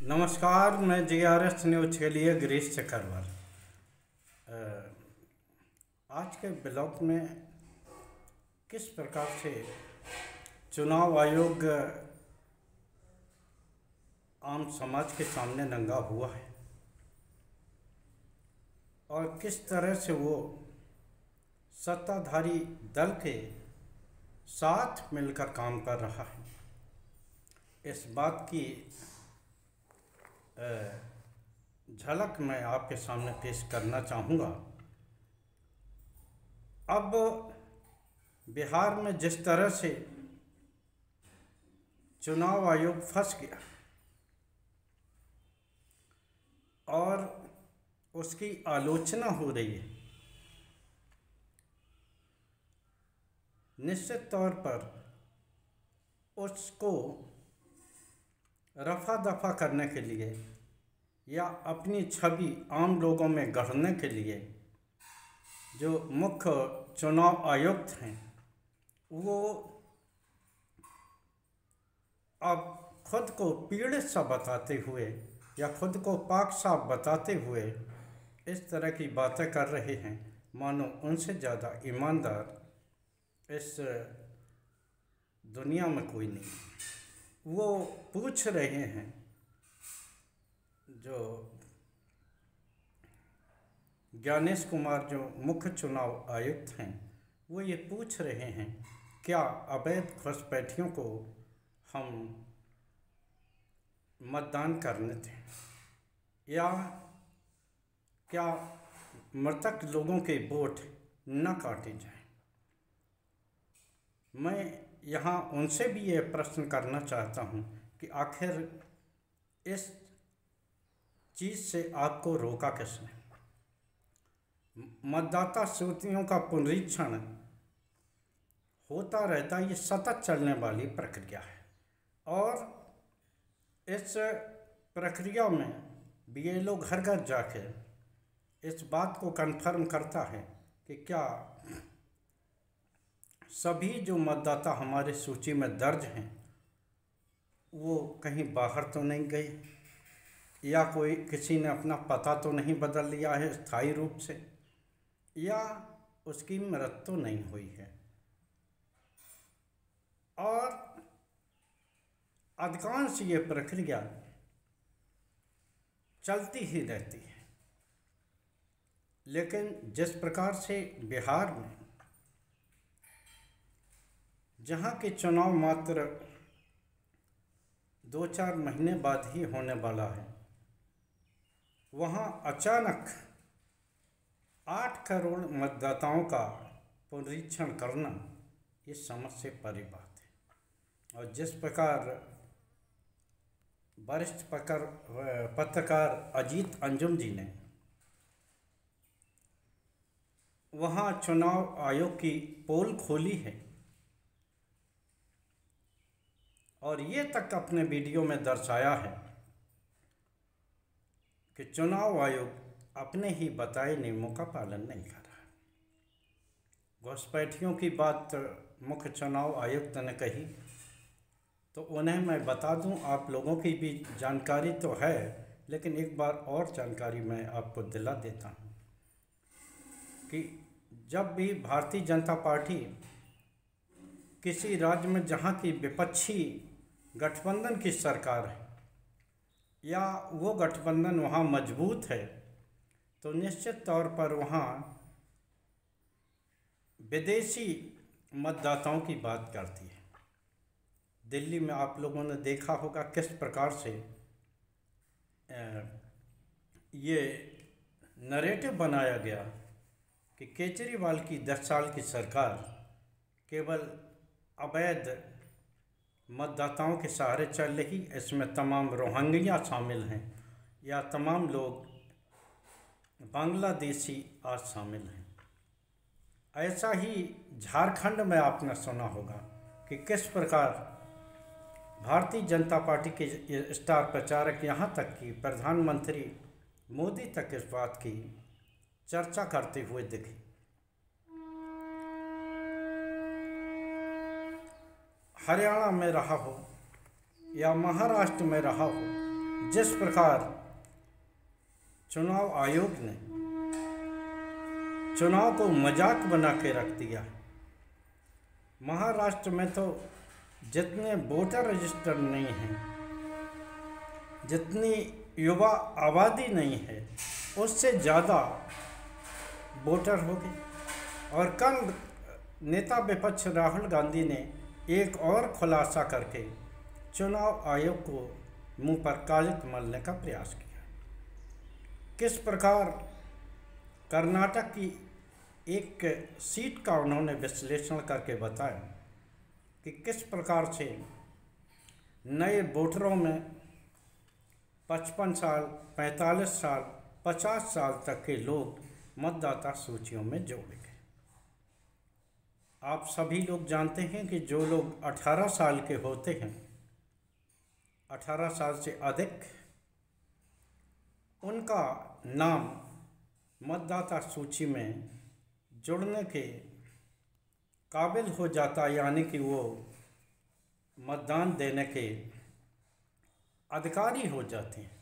नमस्कार, मैं GRS news के लिए गिरीश चक्रवर्ती। आज के ब्लॉग में किस प्रकार से चुनाव आयोग आम समाज के सामने नंगा हुआ है और किस तरह से वो सत्ताधारी दल के साथ मिलकर काम कर रहा है, इस बात की झलक मैं आपके सामने पेश करना चाहूँगा। अब बिहार में जिस तरह से चुनाव आयोग फंस गया और उसकी आलोचना हो रही है, निश्चित तौर पर उसको रफा दफा करने के लिए या अपनी छवि आम लोगों में गढ़ने के लिए जो मुख्य चुनाव आयुक्त हैं वो अब खुद को पीड़ित सा बताते हुए या खुद को पाक साफ बताते हुए इस तरह की बातें कर रहे हैं मानो उनसे ज़्यादा ईमानदार इस दुनिया में कोई नहीं। वो पूछ रहे हैं, जो ज्ञानेश कुमार जो मुख्य चुनाव आयुक्त हैं वो ये पूछ रहे हैं, क्या अवैध घुसपैठियों को हम मतदान करने दें या क्या मृतक लोगों के वोट न काटे जाएं। मैं यहाँ उनसे भी ये प्रश्न करना चाहता हूँ कि आखिर इस चीज़ से आपको रोका किसने। मतदाता सूचियों का पुनरीक्षण होता रहता, ये सतत चलने वाली प्रक्रिया है और इस प्रक्रिया में बीएलओ घर घर जाके इस बात को कन्फर्म करता है कि क्या सभी जो मतदाता हमारे सूची में दर्ज हैं वो कहीं बाहर तो नहीं गए या कोई किसी ने अपना पता तो नहीं बदल लिया है स्थायी रूप से या उसकी मृत्यु नहीं हुई है। और अधिकांश ये प्रक्रिया चलती ही रहती है, लेकिन जिस प्रकार से बिहार में जहाँ के चुनाव मात्र 2-4 महीने बाद ही होने वाला है, वहाँ अचानक 8 करोड़ मतदाताओं का पुनरीक्षण करना ये समझ से परे बात है। और जिस प्रकार वरिष्ठ पत्रकार अजीत अंजुम जी ने वहाँ चुनाव आयोग की पोल खोली है और ये तक अपने वीडियो में दर्शाया है कि चुनाव आयोग अपने ही बताए नियमों का पालन नहीं कर रहा। घुसपैठियों की बात मुख्य चुनाव आयुक्त ने कही तो उन्हें मैं बता दूं, आप लोगों की भी जानकारी तो है, लेकिन एक बार और जानकारी मैं आपको दिला देता हूं कि जब भी भारतीय जनता पार्टी किसी राज्य में जहां की विपक्षी गठबंधन की सरकार है या वो गठबंधन वहाँ मजबूत है तो निश्चित तौर पर वहाँ विदेशी मतदाताओं की बात करती है। दिल्ली में आप लोगों ने देखा होगा किस प्रकार से ये नरेटिव बनाया गया कि केजरीवाल की 10 साल की सरकार केवल अवैध मतदाताओं के सहारे चल रही, इसमें तमाम रोहिंग्या शामिल हैं या तमाम लोग बांग्लादेशी आज शामिल हैं। ऐसा ही झारखंड में आपने सुना होगा कि किस प्रकार भारतीय जनता पार्टी के स्टार प्रचारक यहाँ तक कि प्रधानमंत्री मोदी तक इस बात की चर्चा करते हुए दिखे। हरियाणा में रहा हो या महाराष्ट्र में रहा हो, जिस प्रकार चुनाव आयोग ने चुनाव को मजाक बना के रख दिया। महाराष्ट्र में तो जितने वोटर रजिस्टर नहीं हैं, जितनी युवा आबादी नहीं है, उससे ज़्यादा वोटर हो गए। और कल नेता विपक्ष राहुल गांधी ने एक और खुलासा करके चुनाव आयोग को मुंह पर कालिक मलने का प्रयास किया। किस प्रकार कर्नाटक की एक सीट का उन्होंने विश्लेषण करके बताया कि किस प्रकार से नए वोटरों में 55 साल, 45 साल, 50 साल तक के लोग मतदाता सूचियों में जोड़े गए। आप सभी लोग जानते हैं कि जो लोग 18 साल के होते हैं, 18 साल से अधिक, उनका नाम मतदाता सूची में जुड़ने के काबिल हो जाता, यानी कि वो मतदान देने के अधिकारी हो जाते हैं।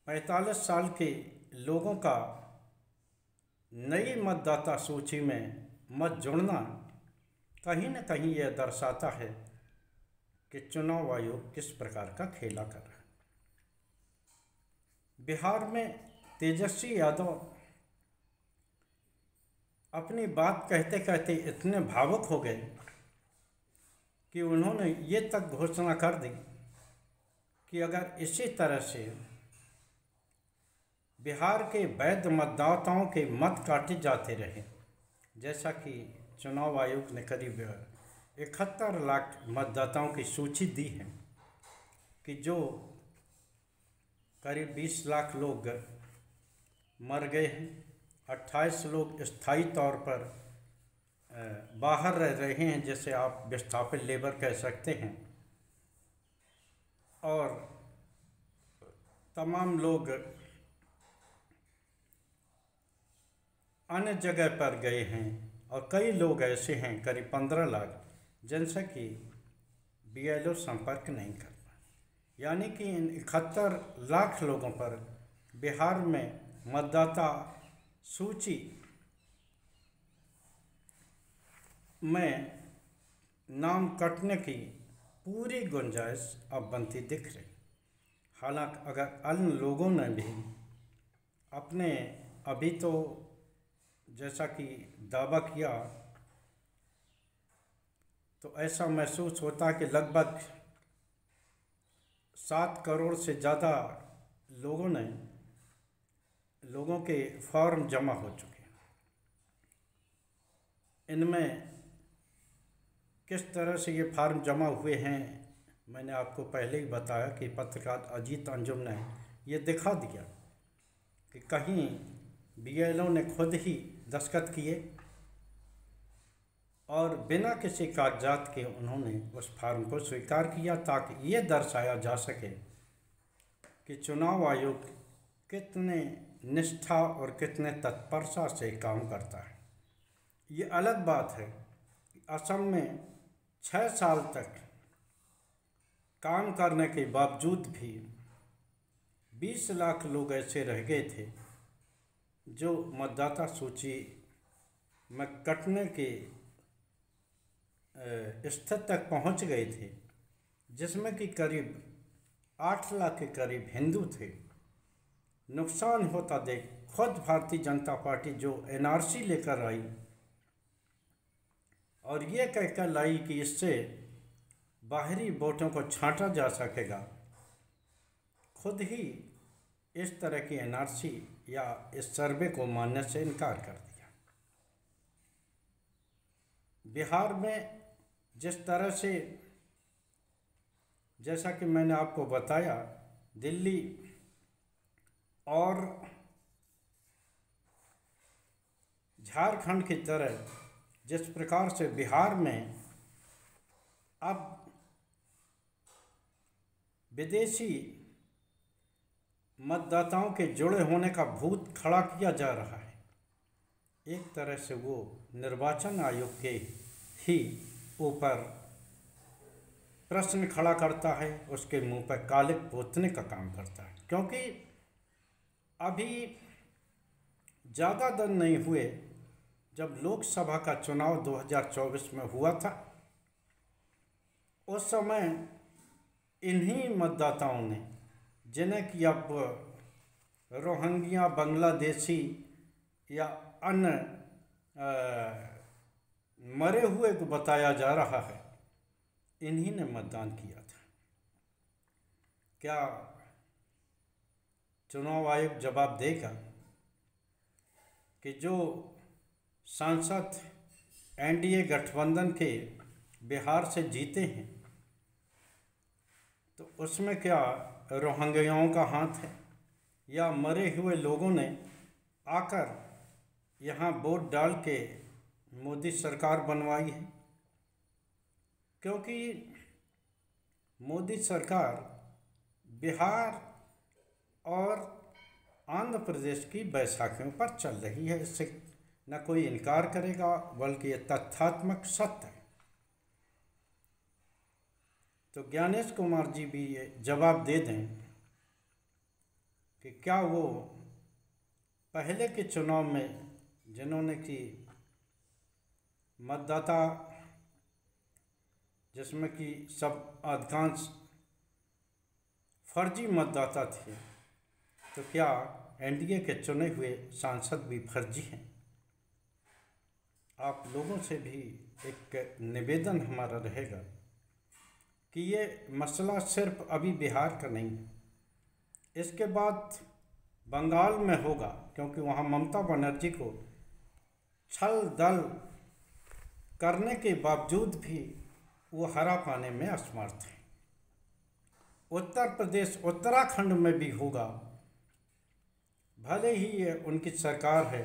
45 साल के लोगों का नई मतदाता सूची में मत जुड़ना कहीं न कहीं यह दर्शाता है कि चुनाव आयोग किस प्रकार का खेला कर रहा है। बिहार में तेजस्वी यादव अपनी बात कहते कहते इतने भावुक हो गए कि उन्होंने ये तक घोषणा कर दी कि अगर इसी तरह से बिहार के वैध मतदाताओं के मत काटे जाते रहे, जैसा कि चुनाव आयोग ने करीब 71 लाख मतदाताओं की सूची दी है कि जो करीब 20 लाख लोग मर गए हैं, 28 लोग स्थायी तौर पर बाहर रह रहे हैं, जैसे आप विस्थापित लेबर कह सकते हैं, और तमाम लोग अन्य जगह पर गए हैं, और कई लोग ऐसे हैं, करीब 15 लाख, जिनसे कि BLO संपर्क नहीं कर पाए। यानी कि इन 71 लाख लोगों पर बिहार में मतदाता सूची में नाम कटने की पूरी गुंजाइश अब बनती दिख रही। हालांकि अगर अन्य लोगों ने भी अपने अभी तो जैसा कि दावा किया, तो ऐसा महसूस होता कि लगभग 7 करोड़ से ज़्यादा लोगों के फॉर्म जमा हो चुके हैं। इनमें किस तरह से ये फार्म जमा हुए हैं, मैंने आपको पहले ही बताया कि पत्रकार अजीत अंजुम ने ये दिखा दिया कि कहीं BLO ने खुद ही दस्तखत किए और बिना किसी कागजात के उन्होंने उस फार्म को स्वीकार किया, ताकि ये दर्शाया जा सके कि चुनाव आयोग कितने निष्ठा और कितने तत्परता से काम करता है। ये अलग बात है कि असम में 6 साल तक काम करने के बावजूद भी 20 लाख लोग ऐसे रह गए थे जो मतदाता सूची में कटने के स्थिति तक पहुंच गए थे, जिसमें कि करीब 8 लाख के करीब हिंदू थे। नुकसान होता देख खुद भारतीय जनता पार्टी जो NRC लेकर आई और ये कहकर लाई कि इससे बाहरी वोटों को छांटा जा सकेगा, खुद ही इस तरह की NRC या इस सर्वे को मानने से इनकार कर दिया। बिहार में जिस तरह से, जैसा कि मैंने आपको बताया, दिल्ली और झारखंड की तरह जिस प्रकार से बिहार में अब विदेशी मतदाताओं के जुड़े होने का भूत खड़ा किया जा रहा है, एक तरह से वो निर्वाचन आयोग के ही ऊपर प्रश्न खड़ा करता है, उसके मुंह पर कालिक पोतने का काम करता है। क्योंकि अभी ज़्यादा दिन नहीं हुए जब लोकसभा का चुनाव 2024 में हुआ था, उस समय इन्हीं मतदाताओं ने, जिन्हें कि अब रोहिंग्या, बांग्लादेशी या अन्य मरे हुए को बताया जा रहा है, इन्हीं ने मतदान किया था। क्या चुनाव आयोग जवाब देगा कि जो सांसद एनडीए गठबंधन के बिहार से जीते हैं, तो उसमें क्या रोहिंग्याओं का हाथ है, या मरे हुए लोगों ने आकर यहाँ वोट डाल के मोदी सरकार बनवाई है? क्योंकि मोदी सरकार बिहार और आंध्र प्रदेश की बैसाखियों पर चल रही है, इससे न कोई इनकार करेगा, बल्कि ये तथ्यात्मक सत्य है। तो ज्ञानेश कुमार जी भी ये जवाब दे दें कि क्या वो पहले के चुनाव में जिन्होंने कि मतदाता, जिसमें कि सब अधिकांश फर्जी मतदाता थे, तो क्या एनडीए के चुने हुए सांसद भी फर्जी हैं? आप लोगों से भी एक निवेदन हमारा रहेगा कि ये मसला सिर्फ अभी बिहार का नहीं है, इसके बाद बंगाल में होगा, क्योंकि वहाँ ममता बनर्जी को छल दल करने के बावजूद भी वो हरा पाने में असमर्थ है। उत्तर प्रदेश, उत्तराखंड में भी होगा, भले ही ये उनकी सरकार है,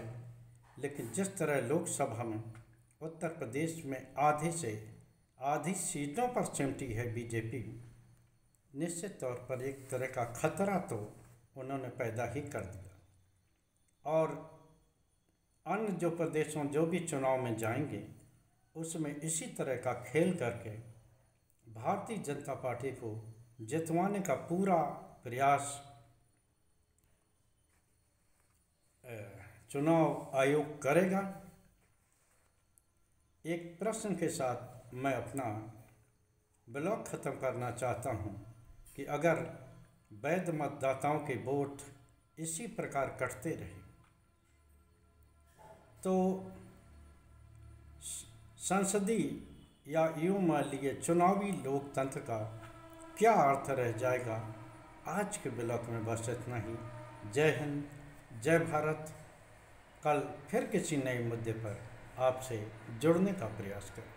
लेकिन जिस तरह लोकसभा में उत्तर प्रदेश में आधे से आधी सीटों पर चिमटी है बीजेपी, निश्चित तौर पर एक तरह का खतरा तो उन्होंने पैदा ही कर दिया। और अन्य जो प्रदेशों जो भी चुनाव में जाएंगे, उसमें इसी तरह का खेल करके भारतीय जनता पार्टी को जितवाने का पूरा प्रयास चुनाव आयोग करेगा। एक प्रश्न के साथ मैं अपना ब्लॉग ख़त्म करना चाहता हूं कि अगर वैध मतदाताओं के वोट इसी प्रकार कटते रहे तो संसदीय या यूँ मान लिए चुनावी लोकतंत्र का क्या अर्थ रह जाएगा। आज के ब्लॉग में बस इतना ही। जय हिंद, जय भारत। कल फिर किसी नए मुद्दे पर आपसे जुड़ने का प्रयास करें।